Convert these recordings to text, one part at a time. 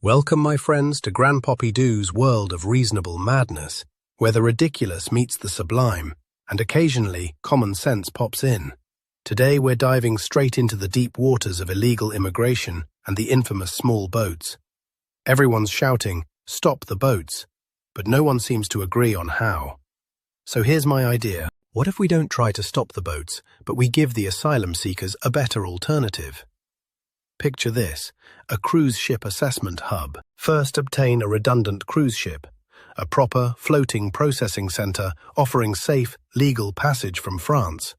Welcome, my friends, to Grandpoppydoo's world of reasonable madness, where the ridiculous meets the sublime, and occasionally common sense pops in. Today we're diving straight into the deep waters of illegal immigration and the infamous small boats. Everyone's shouting, "Stop the boats," but no one seems to agree on how. So here's my idea. What if we don't try to stop the boats, but we give the asylum seekers a better alternative? Picture this, a cruise ship assessment hub. First, obtain a redundant cruise ship, a proper, floating processing center offering safe, legal passage from France.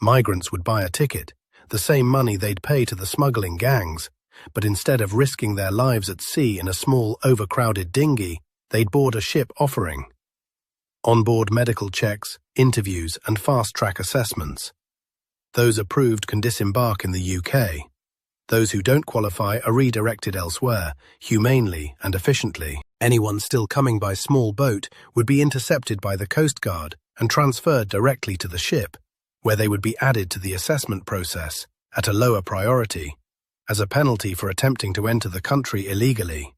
Migrants would buy a ticket, the same money they'd pay to the smuggling gangs, but instead of risking their lives at sea in a small, overcrowded dinghy, they'd board a ship offering onboard medical checks, interviews, and fast-track assessments. Those approved can disembark in the UK. Those who don't qualify are redirected elsewhere, humanely and efficiently. Anyone still coming by small boat would be intercepted by the Coast Guard and transferred directly to the ship, where they would be added to the assessment process at a lower priority, as a penalty for attempting to enter the country illegally.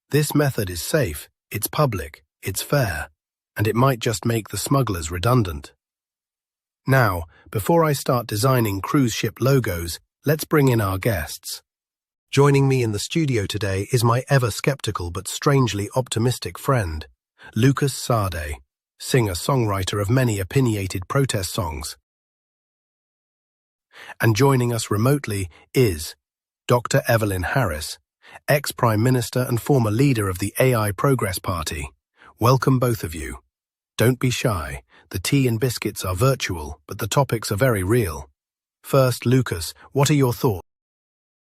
This method is safe, it's public, it's fair, and it might just make the smugglers redundant. Now, before I start designing cruise ship logos, let's bring in our guests. Joining me in the studio today is my ever-skeptical but strangely optimistic friend, Lewcus Sade, singer-songwriter of many opinionated protest songs. And joining us remotely is Dr. Evelyn Harris, ex-Prime Minister and former leader of the AI Progress Party. Welcome both of you. Don't be shy. The tea and biscuits are virtual, but the topics are very real. First, Lewcus, what are your thoughts?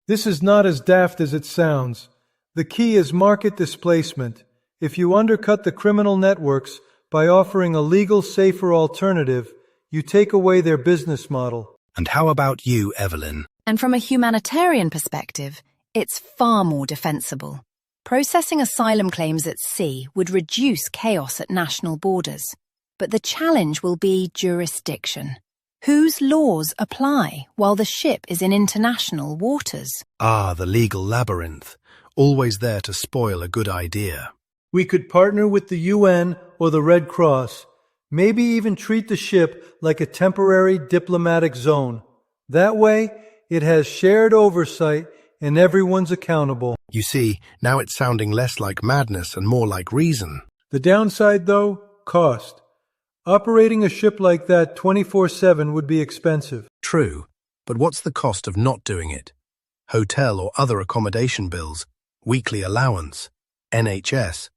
This is not as daft as it sounds. The key is market displacement. If you undercut the criminal networks by offering a legal, safer alternative, you take away their business model. And how about you, Evelyn? And from a humanitarian perspective, it's far more defensible. Processing asylum claims at sea would reduce chaos at national borders. But the challenge will be jurisdiction. Whose laws apply while the ship is in international waters? Ah, the legal labyrinth, always there to spoil a good idea. We could partner with the UN or the Red Cross, maybe even treat the ship like a temporary diplomatic zone. That way, it has shared oversight and everyone's accountable. You see, now it's sounding less like madness and more like reason. The downside, though, cost. Operating a ship like that 24/7 would be expensive. True, but what's the cost of not doing it? Hotel or other accommodation bills, weekly allowance, NHS,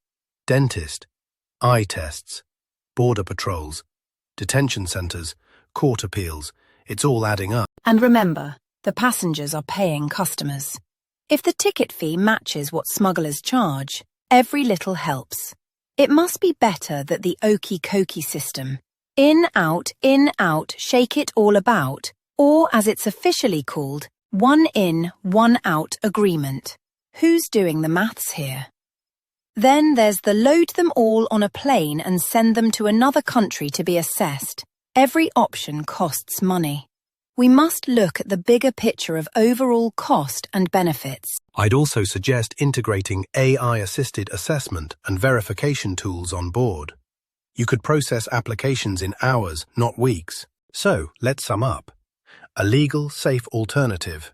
dentist, eye tests, border patrols, detention centres, court appeals. It's all adding up. And remember, the passengers are paying customers. If the ticket fee matches what smugglers charge, every little helps. It must be better that the okey-cokey system, in, out, shake it all about, or as it's officially called, one in, one out agreement. Who's doing the maths here? Then there's the load them all on a plane and send them to another country to be assessed. Every option costs money. We must look at the bigger picture of overall cost and benefits. I'd also suggest integrating AI-assisted assessment and verification tools on board. You could process applications in hours, not weeks. So, let's sum up. A legal, safe alternative,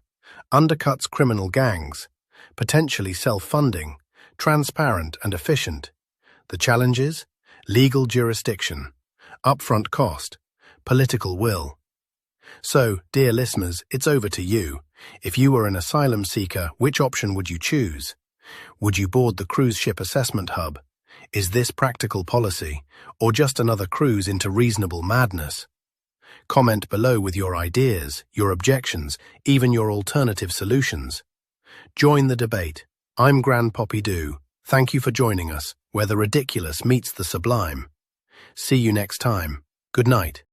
undercuts criminal gangs, potentially self-funding, transparent and efficient. The challenges? Legal jurisdiction, upfront cost, political will. So, dear listeners, it's over to you. If you were an asylum seeker, which option would you choose? Would you board the cruise ship assessment hub? Is this practical policy, or just another cruise into reasonable madness? Comment below with your ideas, your objections, even your alternative solutions. Join the debate. I'm Grandpoppydoo. Thank you for joining us, where the ridiculous meets the sublime. See you next time. Good night.